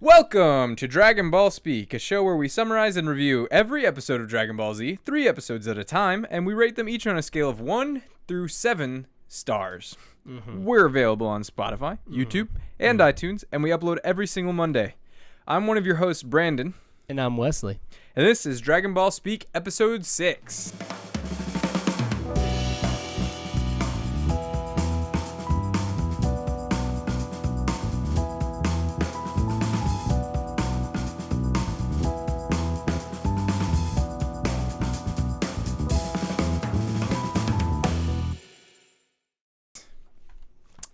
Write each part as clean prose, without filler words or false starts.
Welcome to Dragon Ball Speak, a show where we summarize and review every episode of Dragon Ball Z, 3 episodes at a time, and we rate them each on a scale of 1 through 7 stars. We're available on Spotify, YouTube, and iTunes, and we upload every single Monday. I'm one of your hosts, Brandon. And I'm Wesley. And this is Dragon Ball Speak, Episode 6.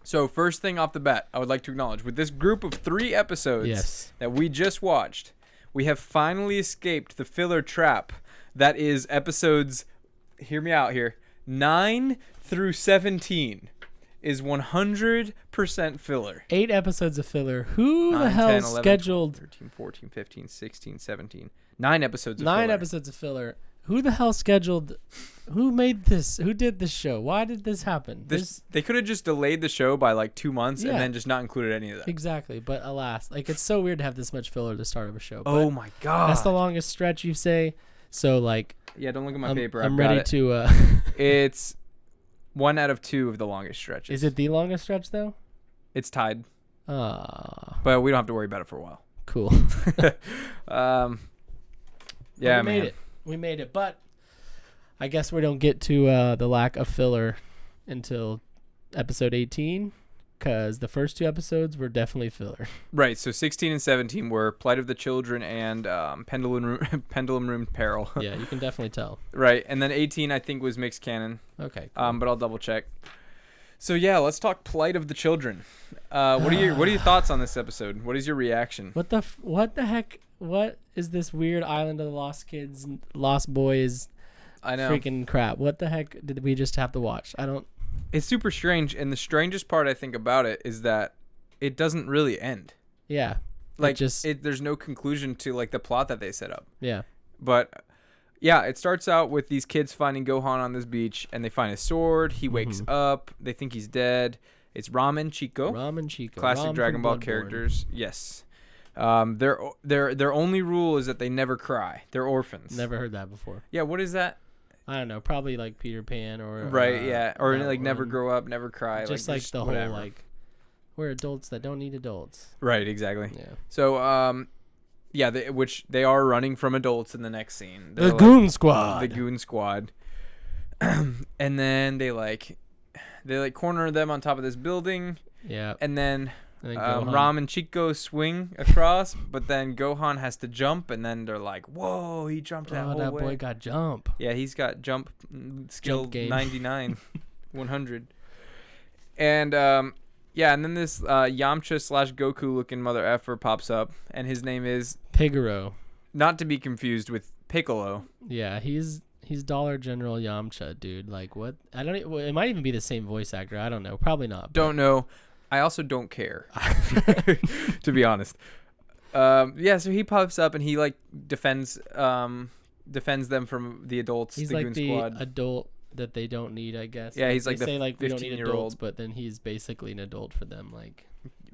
So first thing off the bat, I would like to acknowledge, with this group of 3 episodes that we just watched, we have finally escaped the filler trap that is episodes, hear me out here, 9 through 17 is 100% filler. 8 episodes of filler. Who 9, the hell 10, 11, scheduled 12, 13, 14, 15, 16, 17. 9 episodes of 9 filler. episodes of filler. Who the hell scheduled? Who made this? Who did this show? Why did this happen? They could have just delayed the show by like 2 months and then just not included any of that. Exactly, but alas, like it's so weird to have this much filler at the start of a show. Oh my god. That's the longest stretch, you say. So like, yeah, don't look at my paper. I'm ready to. It's 1 out of 2 of the longest stretches. Is it the longest stretch though? It's tied. But we don't have to worry about it for a while. Cool. Yeah, We made it, but I guess we don't get to the lack of filler until episode 18, because the first 2 episodes were definitely filler. Right, so 16 and 17 were Plight of the Children and Pendulum Room Peril. Yeah, you can definitely tell. Right, and then 18 I think was mixed canon. Okay. Cool. But I'll double check. So yeah, let's talk Plight of the Children. What are your thoughts on this episode? What is your reaction? What the heck? What is this weird Island of the Lost Kids, Lost Boys? I know. Freaking crap. What the heck did we just have to watch? It's super strange, and the strangest part I think about it is that it doesn't really end. Yeah. Like there's no conclusion to like the plot that they set up. Yeah. But yeah, it starts out with these kids finding Gohan on this beach, and they find his sword. He wakes up. They think he's dead. It's Ramen Chico. Classic Dragon Ball characters. Yes. Their only rule is that they never cry. They're orphans. Never heard that before. Yeah, what is that? I don't know. Probably like Peter Pan or right. Yeah, or like never grow up, never cry. Just like the whole like we're adults that don't need adults. Right. Exactly. Yeah. So yeah, which they are running from adults in the next scene. The Goon Squad. The Goon Squad. And then they corner them on top of this building. Yeah. And then Ram and Chico swing across, but then Gohan has to jump, and then they're like, "Whoa, he jumped that whole way." That boy got jump. Yeah, he's got jump skill 99, 100. And yeah, and then this Yamcha / Goku looking mother effer pops up, and his name is Pigaro. Not to be confused with Piccolo. Yeah, he's Dollar General Yamcha, dude. Like what? I don't. It might even be the same voice actor. I don't know. Probably not. Don't know. I also don't care, to be honest. Yeah, so he pops up and he like defends them from the adults. He's the like Goon the Squad. adult that they don't need, I guess. Yeah, he's like they say the like we don't need adults, 15-year-old. but then he's basically an adult for them. Like,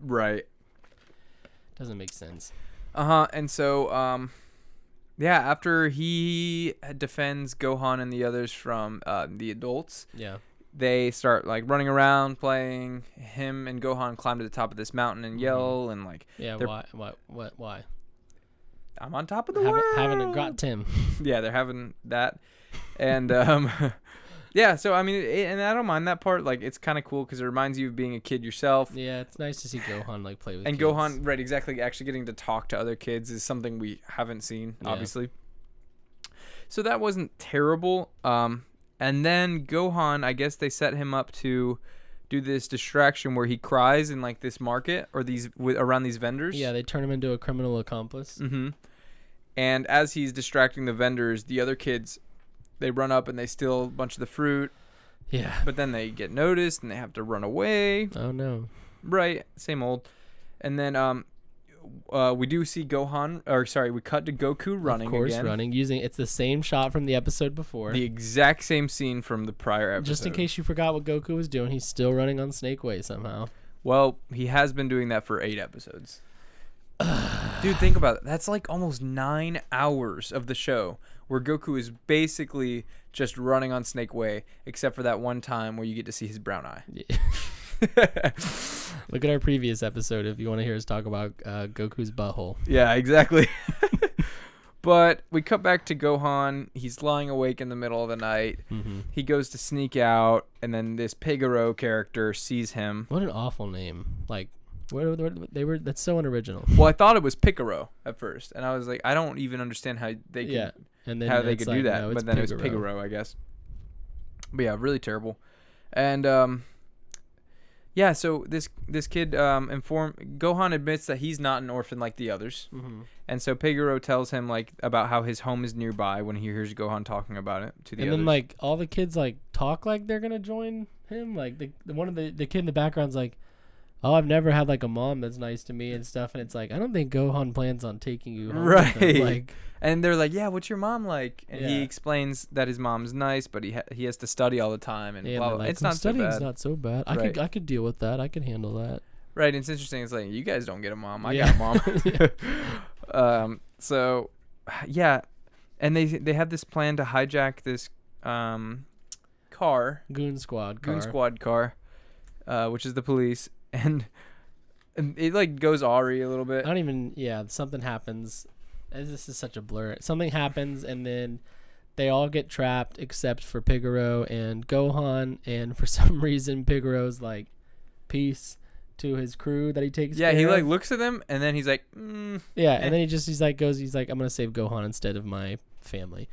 right. Doesn't make sense. And so yeah, after he defends Gohan and the others from the adults. Yeah. They start like running around, playing. Him and Gohan climb to the top of this mountain and yell and like. Yeah. Why? I'm on top of the world. Having a got Tim. Yeah, they're having that, and yeah. So I mean, and I don't mind that part. Like, it's kind of cool because it reminds you of being a kid yourself. Yeah, it's nice to see Gohan like play with. And kids. Gohan, right? Exactly. Actually, getting to talk to other kids is something we haven't seen, obviously. So that wasn't terrible. And then Gohan, I guess they set him up to do this distraction where he cries in like this market or around these vendors. Yeah, they turn him into a criminal accomplice. Mm-hmm. And as he's distracting the vendors, the other kids, they run up and they steal a bunch of the fruit. Yeah. But then they get noticed and they have to run away. Oh no. Right, same old. And then we do see Gohan, or sorry, we cut to Goku running again. Of course, running. It's the same shot from the episode before. The exact same scene from the prior episode. Just in case you forgot what Goku was doing, he's still running on Snake Way somehow. Well, he has been doing that for 8 episodes. Dude, think about it. That's like almost 9 hours of the show where Goku is basically just running on Snake Way, except for that one time where you get to see his brown eye. Yeah. Look at our previous episode if you want to hear us talk about Goku's butthole. Yeah, exactly. But we cut back to Gohan. He's lying awake in the middle of the night. Mm-hmm. He goes to sneak out, and then this Pigaro character sees him. What an awful name. Like, that's so unoriginal. Well, I thought it was Picaro at first, and I was like, I don't even understand how they could, and then how they could do that. No, but then it was Pigaro, I guess. But yeah, really terrible. And yeah, so this kid Gohan admits that he's not an orphan like the others. Mm-hmm. And so Pigaro tells him like about how his home is nearby when he hears Gohan talking about it to the others. And then like all the kids like talk like they're gonna join him. Like the one of the kid in the background's like, "Oh, I've never had like a mom that's nice to me and stuff." And it's like, I don't think Gohan plans on taking you home. Right. Like, and they're like, "Yeah, what's your mom like?" And he Yeah. explains that his mom's nice, but he has to study all the time and yeah, blah, and blah. they're like, It's not so studying's bad. not so bad. Right. I could deal with that. I could handle that. Right. It's interesting. It's like you guys don't get a mom. I Yeah. got a mom. So yeah, and they have this plan to hijack this car, Goon Squad car. Goon Squad car, which is the police, and it like goes Ari a little bit. I don't even. Yeah, something happens. This is such a blur. Something happens, and then they all get trapped except for Pigaro and Gohan. And for some reason, Pigaro's like, peace to his crew that he takes. Yeah, care he like of. looks at them, and then he's like, Yeah, and then he's like, I'm gonna save Gohan instead of my family.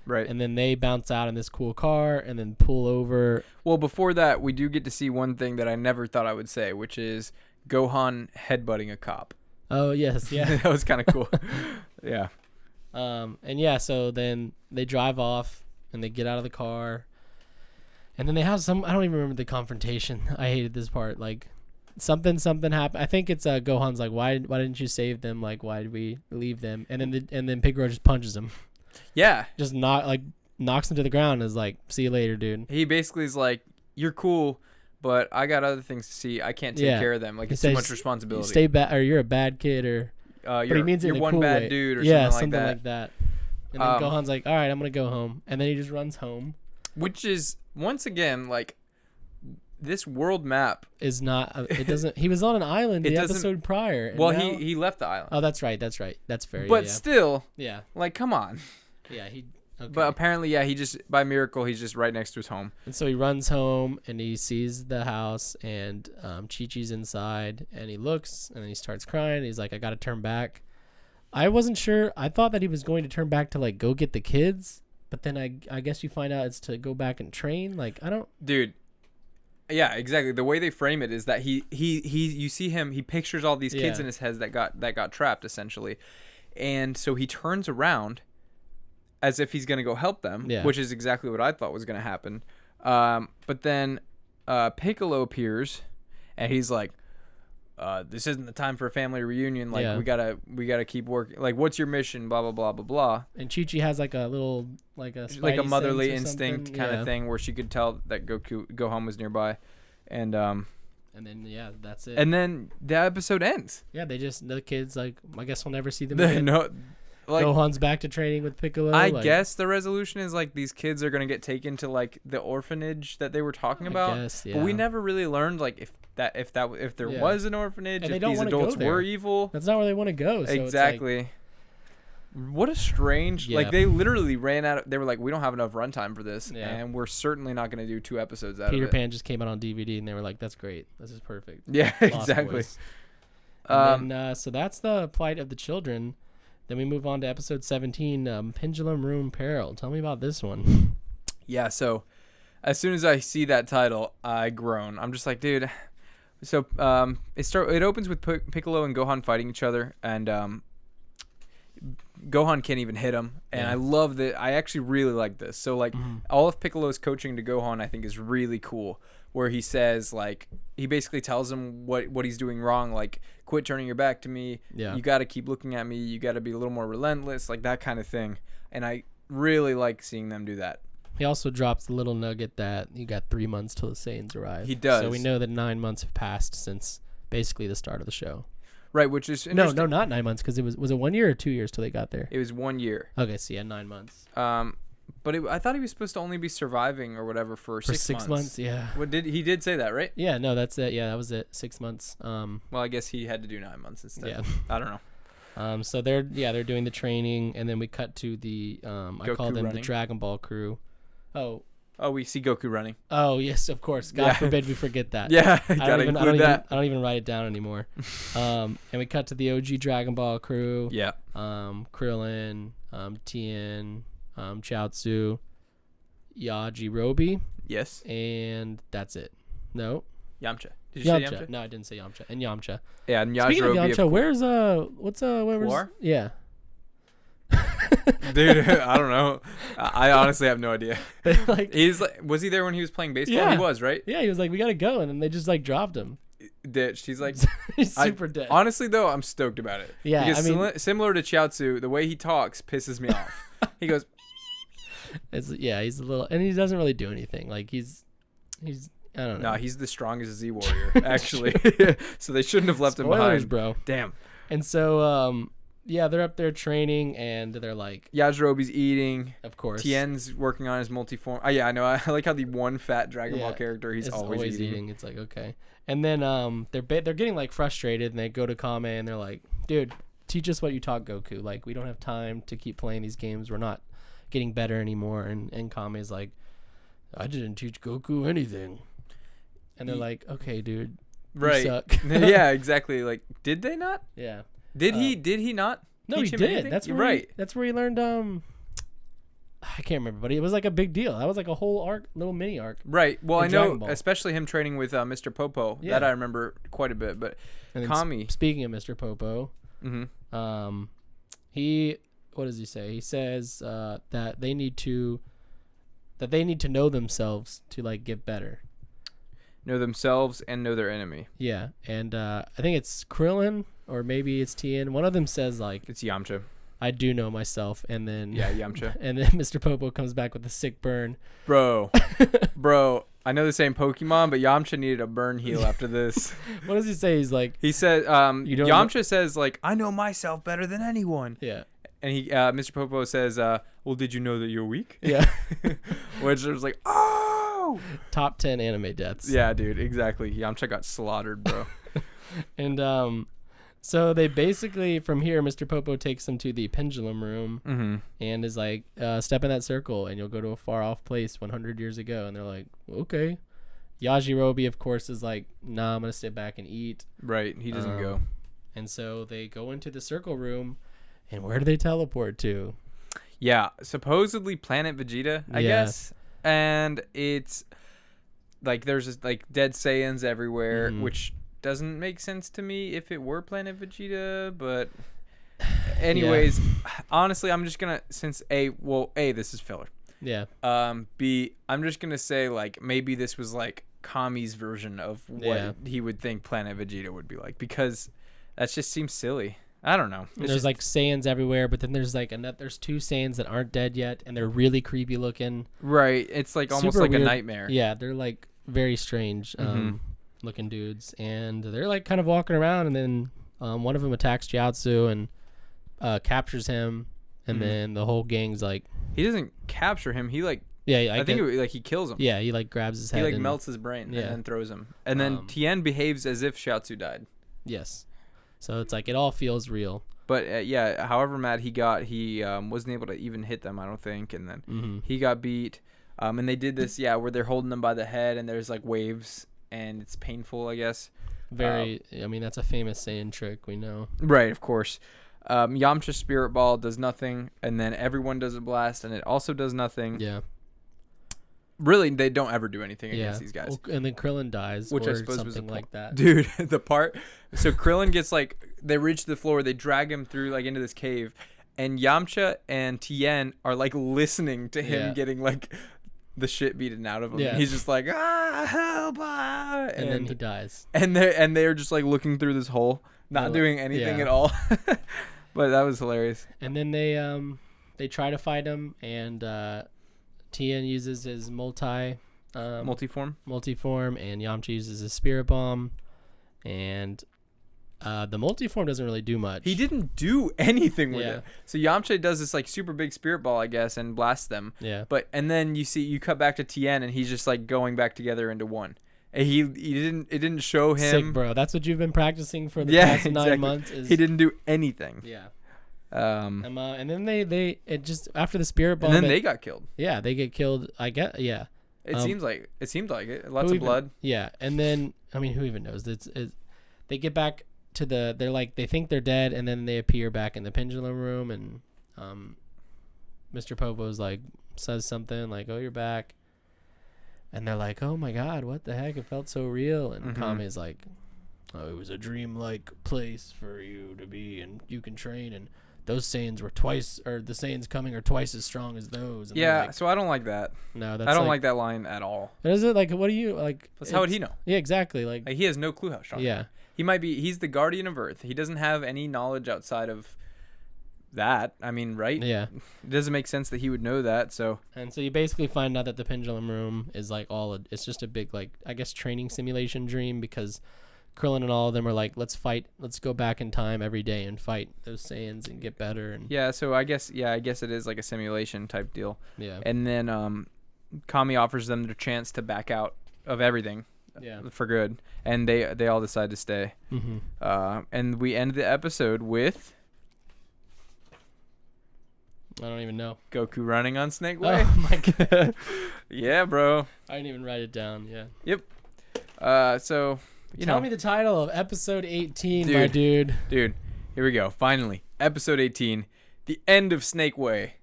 right. And then they bounce out in this cool car, and then pull over. Well, before that, we do get to see one thing that I never thought I would say, which is Gohan headbutting a cop. Oh yes, yeah. That was kind of cool. Yeah. And yeah, so then they drive off and they get out of the car, and then they have some. I don't even remember the confrontation. I hated this part. Like something happened. I think it's Gohan's like, why didn't you save them? Like, why did we leave them? And then Pigaro just punches him. Yeah. Just knocks him to the ground. And is like, see you later, dude. He basically is like, you're cool, but I got other things to see. I can't take Yeah. care of them. Like, He it's too says, much responsibility. Stay back, or you're a bad kid, or but he means it you're in a one cool bad way. dude, or Yeah, something like that. And then Gohan's like, all right, I'm gonna go home, and then he just runs home. Which is once again like this world map Is not. It doesn't. He was on an island It the doesn't- episode prior. and Well, now- he left the island. Oh, that's right. That's fair. But yeah. still, Yeah. like, come on. Yeah. He. Okay. But apparently, yeah, he just by miracle he's just right next to his home. And so he runs home and he sees the house and Chi-Chi's inside and he looks and then he starts crying. He's like, I got to turn back. I wasn't sure. I thought that he was going to turn back to like go get the kids, but then I guess you find out it's to go back and train. Like I don't. Dude. Yeah, exactly. The way they frame it is that he you see him, he pictures all these kids Yeah. in his head that got trapped essentially. And so he turns around as if he's going to go help them, Yeah. which is exactly what I thought was going to happen. But then Piccolo appears and he's like, this isn't the time for a family reunion. Like Yeah. we gotta keep working. Like, what's your mission? Blah blah blah blah blah. And Chi-Chi has like a little like a Like a spidey motherly sense or instinct something. kind Yeah. of thing where she could tell that Gohan was nearby, and And then that's it. and then the episode ends. yeah, the kids like I guess we'll never see them again. No, like Gohan's back to training with Piccolo. I like, guess the resolution is like these kids are gonna get taken to like the orphanage that they were talking about. guess, But we yeah. never really learned like if there Yeah. was an orphanage, And they if don't these wanna go adults there. were evil. That's not where they want to go. So Exactly. What a strange Yeah. like they literally ran out of, they were like, we don't have enough runtime for this, Yeah. and we're certainly not going to do 2 episodes out It's like Peter of it. Pan just came out on DVD and they were like, "That's great. This is perfect." Yeah, Lost exactly. Boys. And then, so that's the plight of the children. Then we move on to episode 17, Pendulum Room Peril. Tell me about this one. Yeah, so as soon as I see that title, I groan. I'm just like, dude. So it opens with Piccolo and Gohan fighting each other, and Gohan can't even hit him, and Yeah. I love that. I actually really like this. So like all of Piccolo's coaching to Gohan, I think, is really cool. Where he says like he basically tells him what he's doing wrong, like quit turning your back to me. Yeah. You got to keep looking at me. You got to be a little more relentless, like that kind of thing. And I really like seeing them do that. He also drops the little nugget that you got 3 months till the Saiyans arrive. He does. So we know that 9 months have passed since basically the start of the show. Right, which is No, interesting. not 9 months, because was it 1 year or 2 years till they got there? It was 1 year. Okay, so yeah, 9 months. But I thought he was supposed to only be surviving or whatever for 6 months. 6 months, yeah. He did say that, right? Yeah, no, that's it. Yeah, that was it. 6 months. Well, I guess he had to do 9 months instead. Yeah. I don't know. So they're doing the training, and then we cut to the I call them running. the Dragonball crew. Oh, we see Goku running. Oh yes, of course. God forbid we forget that. Yeah, I that. don't even write it down anymore. And we cut to the OG Dragonball crew. Yeah. Krillin, Tien, Chiaotzu, Yajirobe, Yes. and that's it. No. Yamcha. Did you say Yamcha. Yamcha? No, I didn't say Yamcha. And Yamcha. Yeah, and Speaking of Yajirobe. Yamcha, where's Puar? Yeah. Dude, I don't know. I honestly have no idea. Was he there when he was playing baseball? Yeah. He was, right? Yeah, he was like, we gotta go, and then they just like dropped him. Ditched. He's like, He's super dead. Honestly, though, I'm stoked about it. Yeah, because I mean, similar to Chiaotzu, the way he talks pisses me off. He goes, he's a little, and he doesn't really do anything. Like he's I don't know. no, he's the strongest Z warrior, actually. So they shouldn't have left him Spoilers, behind, bro. Damn. And so, yeah, they're up there training, and they're like, Yajirobe's eating. of course, Tien's working on his multiform. Oh yeah, I know. I like how the one fat Dragon Ball Yeah, character, he's is always eating. It's like, okay. And then they're getting like frustrated, and they go to Kame, and they're like, dude, teach us what you taught Goku. Like, we don't have time to keep playing these games. We're not getting better anymore. And Kame's like, I didn't teach Goku anything. And they're like, okay, dude, you Right. suck. Yeah, exactly. Like, did they not? Yeah. Did he not? No, teach he him did. anything? That's You're where right. that's where he learned. I can't remember, but it was like a big deal. That was like a whole arc, little mini arc. Right. Well, in I know, Dragon Ball. especially him training with Mr. Popo. Yeah. That I remember quite a bit. But And then Kami. speaking of Mr. Popo, what does he say? He says that they need to know themselves to like get better. Know themselves and know their enemy. Yeah, and I think it's Krillin or maybe it's Tien. One of them says like, It's Yamcha. I do know myself, and then Yeah, Yamcha. and then Mr. Popo comes back with a sick burn. Bro, I know this ain't Pokemon, but Yamcha needed a burn heal after this. What does he say? He's like, He said, You don't Yamcha says, like, I know myself better than anyone. yeah, And Mr. Popo says, well, did you know that you're weak? yeah. Which was like, oh! Top 10 anime deaths. Yeah, dude, exactly. Yamcha got slaughtered, bro. And so they basically, from here, Mr. Popo takes them to the pendulum room and is like, step in that circle and you'll go to a far off place 100 years ago. And they're like, okay. Yajirobe, of course, is like, nah, I'm going to sit back and eat. Right, he doesn't go. And so they go into the circle room, and where do they teleport to? Yeah, supposedly Planet Vegeta, I guess. And it's like there's just like dead Saiyans everywhere, which doesn't make sense to me if it were Planet Vegeta, but anyways, honestly, I'm just gonna since A, this is filler. Yeah. B, I'm just gonna say like maybe this was like Kami's version of what he would think Planet Vegeta would be like, because that just seems silly. I don't know. There's like Saiyans everywhere, but then there's like there's two Saiyans that aren't dead yet, and they're really creepy looking. Right. It's like almost Super like weird. a nightmare. Yeah, they're like very strange looking dudes, and they're like kind of walking around, and then one of them attacks Chiaotzu and captures him, and then the whole gang's like, he doesn't capture him. He like I think he kills him. Yeah, he like grabs his head. He like and melts his brain and then throws him. And then Tien behaves as if Chiaotzu died. Yes. So it's like it all feels real. But however mad he got, he wasn't able to even hit them, I don't think. And then he got beat. And they did this, where they're holding them by the head and there's like waves and it's painful, I guess. I mean, that's a famous Saiyan trick, we know. Right, of course. Yamcha's Spirit Ball does nothing, and then everyone does a blast, and it also does nothing. Yeah. Really, they don't ever do anything against these guys. Well, and then Krillin dies, which or I suppose something was a like that. Dude, the part. So Krillin gets like, they reach the floor, they drag him through like into this cave, and Yamcha and Tien are like listening to him getting like the shit beaten out of him. Yeah. And he's just like, help! And then he dies. And they're just like looking through this hole, not doing anything at all. But that was hilarious. And then they try to fight him, and Tien uses his multiform, Multiform, and Yamcha uses his Spirit Bomb, and The multiform doesn't really do much. He didn't do anything with it. So Yamcha does this like super big spirit ball, I guess, and blasts them. Yeah. And then you cut back to Tien, and he's just like going back together into one. And it didn't show him. Sick, bro. That's what you've been practicing for the past 9 months. He didn't do anything. Yeah. And then it just after the spirit bomb. And then they got killed. Yeah, they get killed. I get. Yeah. It seemed like it. Lots of blood. Yeah, and then I mean, who even knows? They get back to they think they're dead, and then they appear back in the pendulum room, and Mr. Popo's like says something like, "Oh, you're back," and they're like, "Oh my God, what the heck? It felt so real." And Kame's like, "Oh, it was a dream-like place for you to be, and you can train and." Those Saiyans were the Saiyans coming are twice as strong as those. And yeah, so I don't like that. No, that's I don't like that line at all. Is it like, what do you like? How would he know? Yeah, exactly. Like he has no clue how strong. Yeah, he's the guardian of Earth. He doesn't have any knowledge outside of that. I mean, right? Yeah, it doesn't make sense that he would know that. So you basically find out that the pendulum room is like it's just a big like I guess training simulation dream because. Krillin and all of them are like, let's go back in time every day and fight those Saiyans and get better. And yeah, so I guess it is like a simulation type deal. Yeah. And then Kami offers them the chance to back out of everything. Yeah. For good, and they all decide to stay. And we end the episode with I don't even know. Goku running on Snake Way. Oh my God. Yeah, bro. I didn't even write it down. Yeah. Yep. So. Tell me the title of episode 18, my dude. Dude, here we go. Finally, episode 18, the end of Snake Way.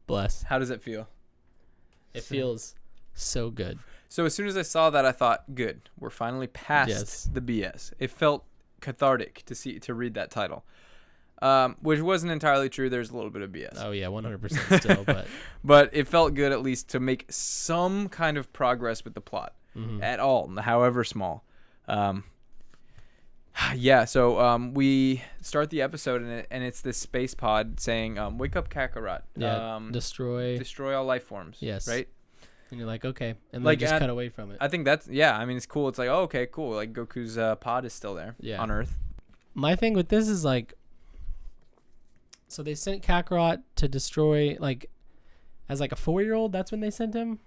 Bless. How does it feel? It feels so good. So as soon as I saw that, I thought, good, we're finally past the BS. It felt cathartic to read that title, which wasn't entirely true. There's a little bit of BS. Oh yeah, 100% still, but but it felt good at least to make some kind of progress with the plot at all, however small. So we start the episode and it's this space pod saying, "Wake up, Kakarot! Destroy all life forms." Yes, right. And you're like, okay, and like just cut away from it. I think that's I mean, it's cool. It's like, oh, okay, cool. Like Goku's pod is still there on Earth. My thing with this is like, so they sent Kakarot to destroy as like a 4-year-old. That's when they sent him.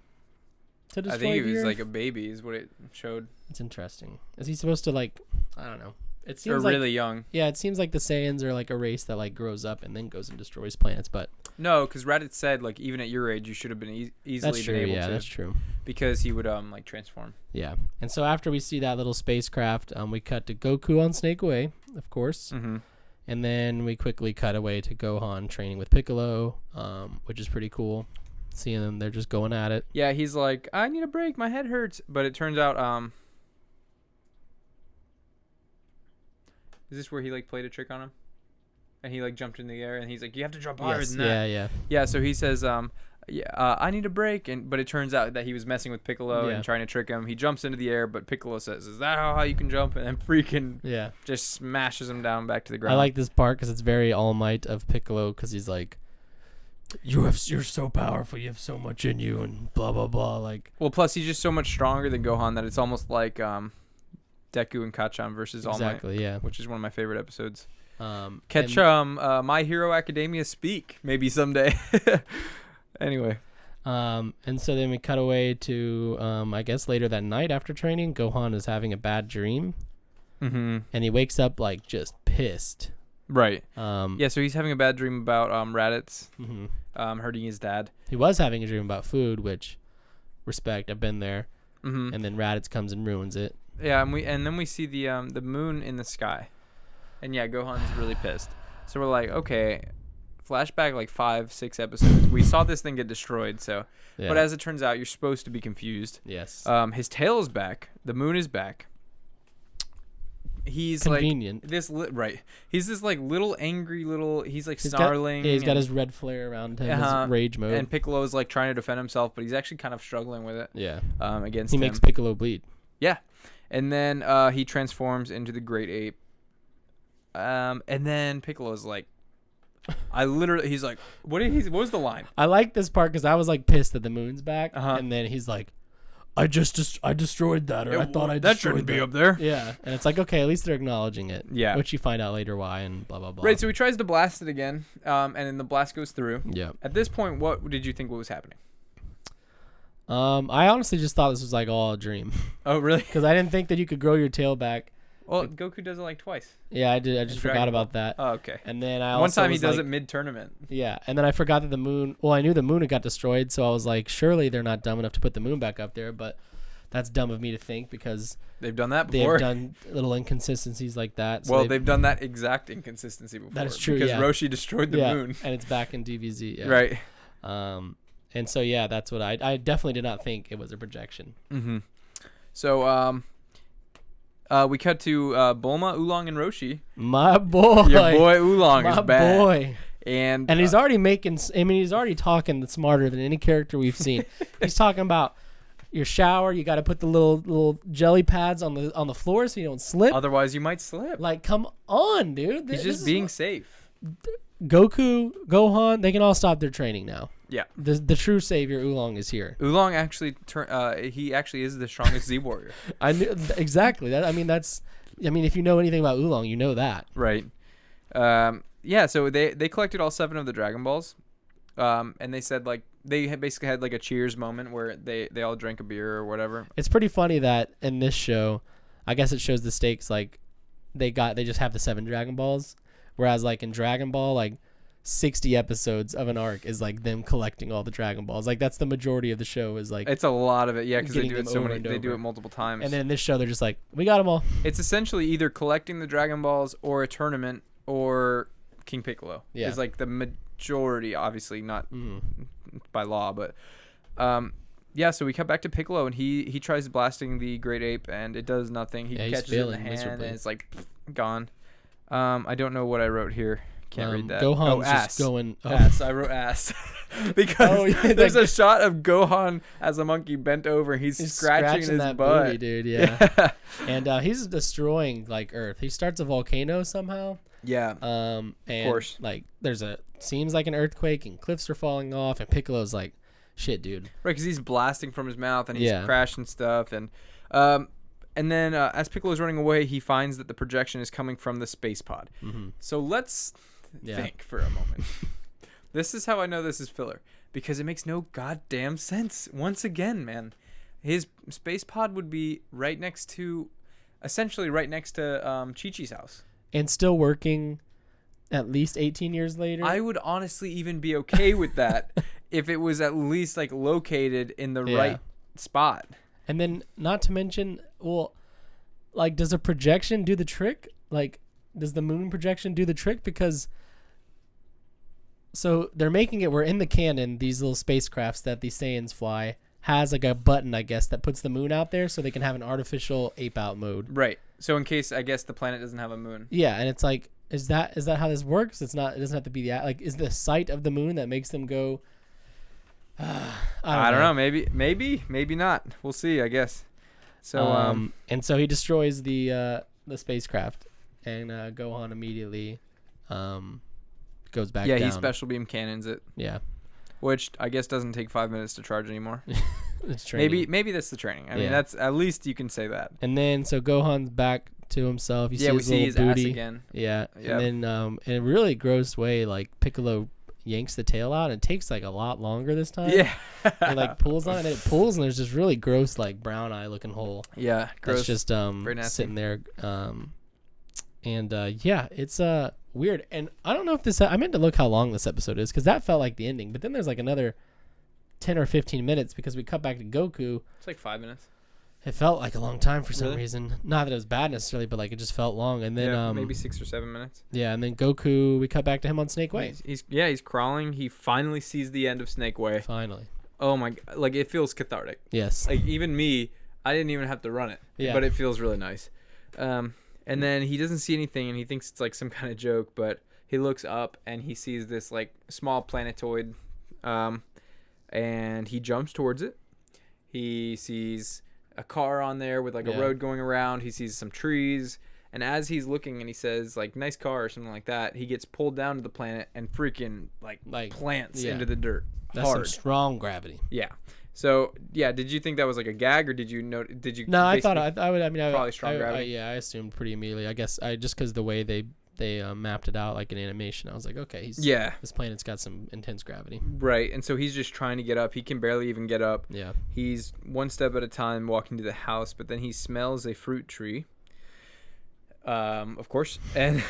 To destroy I think he was Earth? like a baby is what it showed. It's interesting. Is he supposed to I don't know. It seems really young. Yeah, it seems like the Saiyans are like a race that like grows up and then goes and destroys planets, but no, because Raditz said like even at your age you should have been easily been able to. That's true. Because he would transform. Yeah, and so after we see that little spacecraft, we cut to Goku on Snake Way, of course, and then we quickly cut away to Gohan training with Piccolo, which is pretty cool. Seeing them, they're just going at it. Yeah, he's like, I need a break, my head hurts. But it turns out, is this where he like played a trick on him? And he like jumped in the air, and he's like, you have to jump higher than that. Yeah. So he says, I need a break, but it turns out that he was messing with Piccolo and trying to trick him. He jumps into the air, but Piccolo says, "Is that how you can jump?" And then freaking just smashes him down back to the ground. I like this part because it's very All Might of Piccolo because he's like. You're so powerful. You have so much in you, and blah blah blah. Like, well, plus he's just so much stronger than Gohan that it's almost like Deku and Kachan versus All Might. Exactly, yeah. Which is one of my favorite episodes. Catch My Hero Academia speak maybe someday. Anyway. And so then we cut away to I guess later that night after training, Gohan is having a bad dream, and he wakes up like just pissed. Right. So he's having a bad dream about Raditz hurting his dad. He was having a dream about food, which respect. I've been there. And then Raditz comes and ruins it. Yeah, and then we see the moon in the sky, and Gohan's really pissed. So we're like, okay, flashback like 5-6 episodes. We saw this thing get destroyed. So, but as it turns out, you're supposed to be confused. Yes. His tail is back. The moon is back. He's convenient. Right. He's this like little angry little. He's like snarling. He's got his red flare around him. His rage mode. And Piccolo's like trying to defend himself, but he's actually kind of struggling with it. Yeah. Against him. He makes Piccolo bleed. Yeah. And then he transforms into the Great Ape. And then Piccolo's like, he's like, what was the line? I like this part because I was like pissed that the moon's back, and then he's like, I destroyed that, or I thought I destroyed that shouldn't be up there. Yeah, and it's like, okay, at least they're acknowledging it. Yeah. Which you find out later why and blah blah blah. Right. So he tries to blast it again, and then the blast goes through. Yeah. At this point, what did you think was happening? I honestly just thought this was like all a dream. Oh, really? Because I didn't think that you could grow your tail back. Well, Goku does it like twice. Yeah, I did. I just forgot about that. Oh, okay. And then one time he does it mid-tournament. Yeah, and then I forgot that the moon. Well, I knew the moon had got destroyed, so I was like, surely they're not dumb enough to put the moon back up there. But that's dumb of me to think because they've done that before. They've done little inconsistencies like that. So they've done that exact inconsistency before. That is true. Because Roshi destroyed the moon, and it's back in DBZ. Yeah. Right. And so yeah, that's what I definitely did not think it was a projection. Mm-hmm. So we cut to Bulma, Oolong, and Roshi. My boy. Your boy Oolong is back. My boy. And he's already he's already talking smarter than any character we've seen. He's talking about your shower. You got to put the little jelly pads on the floor so you don't slip. Otherwise, you might slip. Like, come on, dude. He's just being safe. Goku, Gohan, they can all stop their training now. Yeah. The true savior Oolong is here. Oolong actually he actually is the strongest Z warrior. I knew exactly that. I mean, if you know anything about Oolong, you know that. Right. Yeah, so they collected all 7 of the Dragon Balls. And they said like they basically had like a cheers moment where they all drank a beer or whatever. It's pretty funny that in this show, I guess it shows the stakes, like they just have the 7 Dragon Balls, whereas like in Dragon Ball, like 60 episodes of an arc is like them collecting all the Dragon Balls. Like that's the majority of the show is like it's a lot of it, yeah, because they do it so many. They do it multiple times. And then in this show, they're just like, we got them all. It's essentially either collecting the Dragon Balls or a tournament or King Piccolo. Yeah, is like the majority, obviously not by law, but yeah. So we cut back to Piccolo, and he tries blasting the Great Ape, and it does nothing. He catches it in the hand, miserably. And it's like gone. I don't know what I wrote here. Can't read that. Gohan's just going. Ass. I wrote ass because there's a shot of Gohan as a monkey bent over. He's scratching his that butt, booty, dude. Yeah. And he's destroying like Earth. He starts a volcano somehow. Yeah. And of course. Like seems like an earthquake and cliffs are falling off and Piccolo's like, shit, dude. Right, because he's blasting from his mouth and he's crashing stuff and then as Piccolo's running away, he finds that the projection is coming from the space pod. Mm-hmm. So let's think for a moment. This is how I know this is filler, because it makes no goddamn sense. Once again, man, his space pod would be essentially right next to Chi-Chi's house. And still working at least 18 years later. I would honestly even be okay with that if it was at least like located in the right spot. And then not to mention, well, like, does a projection do the trick? Like, does the moon projection do the trick? Because so they're making it where in the canon, these little spacecrafts that these Saiyans fly has like a button, I guess, that puts the moon out there so they can have an artificial ape out mode. Right. So in case, I guess, the planet doesn't have a moon. Yeah, and it's like, is that how this works? It doesn't have to be like, is the sight of the moon that makes them go? I don't know. Maybe not. We'll see, I guess. So and so he destroys the spacecraft, and Gohan immediately goes back. Yeah, down. he special beam cannons it. Yeah, which I guess doesn't take 5 minutes to charge anymore. It's training. Maybe that's the training. I mean, that's at least you can say that. And then so Gohan's back to himself. You we see his booty. ass again. Yeah, yep. And then in a really gross way, like Piccolo yanks the tail out, and it takes like a lot longer this time. Yeah, it like pulls on it, and it pulls, and there's this really gross like brown eye looking hole. Yeah, gross. That's just sitting there. It's weird, and I don't know if I meant to look how long this episode is, because that felt like the ending, but then there's like another 10 or 15 minutes because we cut back to Goku. It's like 5 minutes. It felt like a long time for some reason. Not that it was bad necessarily, but like it just felt long. And then maybe 6 or 7 minutes. Yeah, and then Goku, we cut back to him on Snake Way. He's crawling. He finally sees the end of Snake Way. Finally. Oh my! Like, it feels cathartic. Yes. Like, even me, I didn't even have to run it. Yeah. But it feels really nice. And then he doesn't see anything, and he thinks it's like some kind of joke. But he looks up, and he sees this like small planetoid, and he jumps towards it. He sees a car on there with like a road going around. He sees some trees, and as he's looking, and he says like "nice car" or something like that, he gets pulled down to the planet and freaking like plants into the dirt. That's some strong gravity. Yeah, So yeah, did you think that was like a gag, or did you know? Did you? No, I thought I would. I mean, probably strong gravity. I assumed pretty immediately. I guess just because the way they mapped it out like an animation, I was like, okay, this planet's got some intense gravity. Right, and so he's just trying to get up. He can barely even get up. Yeah. He's one step at a time walking to the house, but then he smells a fruit tree. Of course, and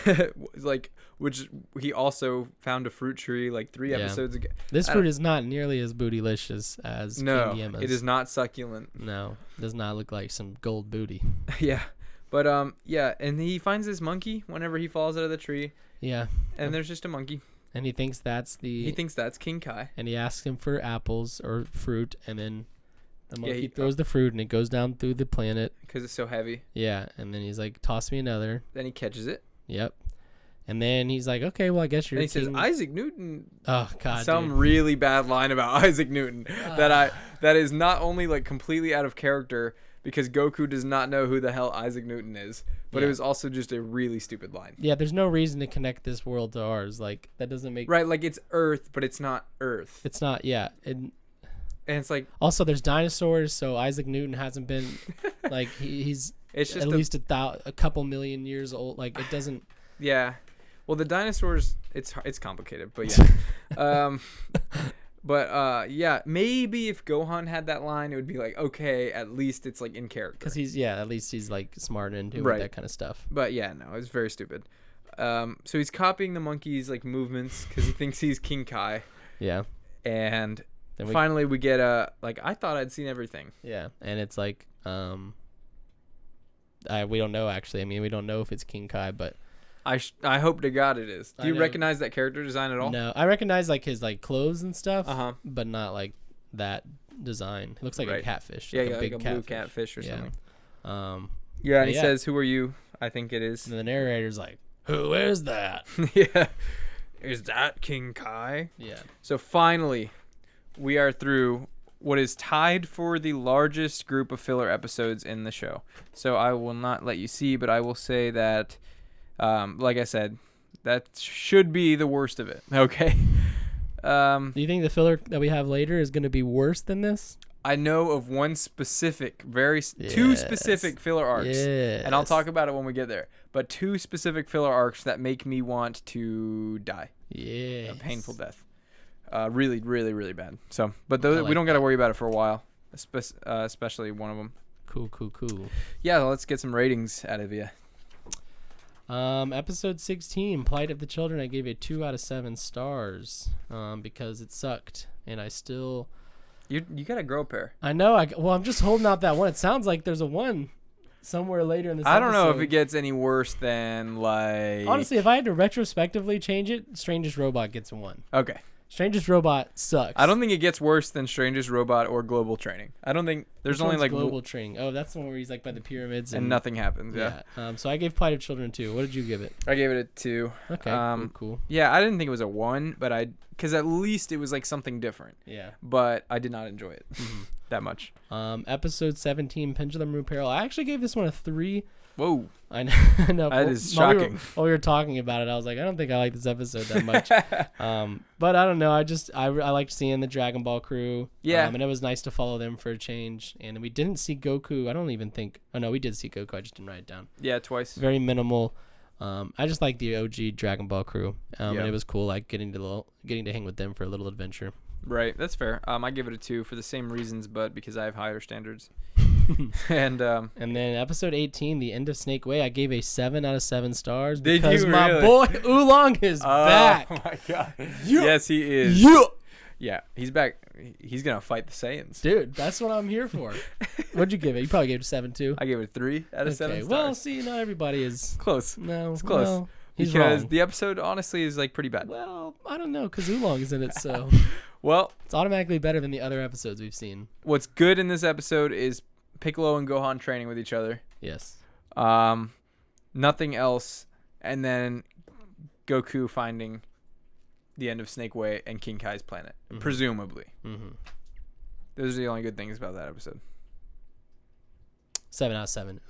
which he also found a fruit tree like 3 episodes ago. This fruit is not nearly as bootylicious as King Yemma's. It is not succulent. No, does not look like some gold booty. Yeah, but and he finds this monkey whenever he falls out of the tree. Yeah, and there's just a monkey, and he thinks that's King Kai, and he asks him for apples or fruit, and then the monkey throws the fruit, and it goes down through the planet because it's so heavy. Yeah, and then he's like, "Toss me another." Then he catches it. Yep. And then he's like, "Okay, well, I guess you're." And he says, "Isaac Newton." Oh God! Some really bad line about Isaac Newton that is not only like completely out of character because Goku does not know who the hell Isaac Newton is, but it was also just a really stupid line. Yeah, there's no reason to connect this world to ours. Like that doesn't make right. Like it's Earth, but it's not Earth. It's not. Yeah. And it's like also there's dinosaurs, so Isaac Newton hasn't been like he's it's just at least a couple million years old. Like it doesn't. Yeah, well the dinosaurs it's complicated, but yeah, yeah, maybe if Gohan had that line, it would be like okay, at least it's like in character because at least he's like smart and doing that kind of stuff. But yeah, no, it's very stupid. So he's copying the monkey's like movements because he thinks he's King Kai. Yeah, and. Finally, we get I thought I'd seen everything. Yeah, and it's like, we don't know actually. I mean, we don't know if it's King Kai, but I hope to God it is. Do you recognize that character design at all? No, I recognize like his like clothes and stuff, but not like that design. It looks like a catfish. Yeah, like a big like a blue catfish or something. Yeah, and he says, "Who are you?" I think it is. And the narrator's like, "Who is that?" Yeah, is that King Kai? Yeah. So finally. We are through what is tied for the largest group of filler episodes in the show. So I will not let you see, but I will say that, like I said, that should be the worst of it. Okay. Do you think the filler that we have later is going to be worse than this? I know of one specific, two specific filler arcs, and I'll talk about it when we get there. But 2 specific filler arcs that make me want to die. Yeah. A painful death. Really, really, really bad. So, but we don't got to worry about it for a while, especially one of them. Cool. Yeah, let's get some ratings out of you. Episode 16, Plight of the Children, I gave it 2 out of 7 stars because it sucked, and I still... You got to grow a pair. I know. I'm just holding out that one. It sounds like there's a 1 somewhere later in this episode. I don't know if it gets any worse than, like... Honestly, if I had to retrospectively change it, Strangest Robot gets a 1. Okay. Strangest Robot sucks. I don't think it gets worse than Strangest Robot or Global Training. I don't think there's only like Global Training. Oh, that's the one where he's like by the pyramids and nothing happens. Yeah. So I gave Plight of Children 2. What did you give it? I gave it a 2. Okay. Cool. Yeah, I didn't think it was a 1, but because at least it was like something different. Yeah. But I did not enjoy it that much. Episode 17, Pendulum Repair. I actually gave this one a 3. Whoa. I know. That is shocking. While we were talking about it, I was like, I don't think I like this episode that much. But I don't know. I liked seeing the Dragon Ball crew. Yeah. And it was nice to follow them for a change. And we didn't see Goku. I don't even think. Oh, no, we did see Goku. I just didn't write it down. Yeah, twice. Very minimal. I just like the OG Dragon Ball crew. And it was cool, like getting to hang with them for a little adventure. Right. That's fair. I give it a 2 for the same reasons, but because I have higher standards. And then episode 18, The End of Snake Way, I gave a 7 out of 7 stars Did because you my really? boy Oolong is back. Oh my god. Yes, he is. Yeah, he's back. He's gonna fight the Saiyans. Dude, that's what I'm here for. What'd you give it? You probably gave it a 7 too. I gave it a 3 out of 7 stars. Well, see, not everybody is close. No, it's close. Well, he's because wrong. The episode honestly is like pretty bad. Well, I don't know, because Oolong is in it, so well, it's automatically better than the other episodes we've seen. What's good in this episode is Piccolo and Gohan training with each other. Yes. Nothing else, and then Goku finding the end of Snake Way and King Kai's planet, presumably. Those are the only good things about that episode. 7 out of 7.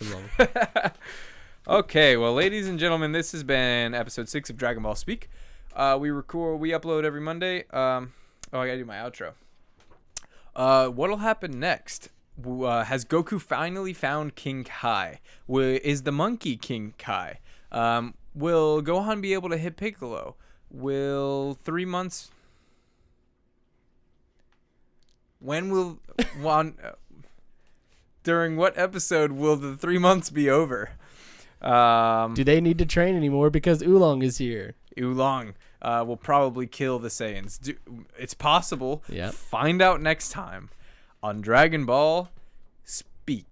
Okay, well, ladies and gentlemen, this has been episode 6 of Dragon Ball Speak. We upload every Monday. I gotta do my outro. What'll happen next? Has Goku finally found King Kai? Is the monkey King Kai? Will Gohan be able to hit Piccolo? Will 3 months... When will... During what episode will the 3 months be over? Do they need to train anymore because Oolong is here? Oolong will probably kill the Saiyans. It's possible. Yep. Find out next time on Dragon Ball Speak.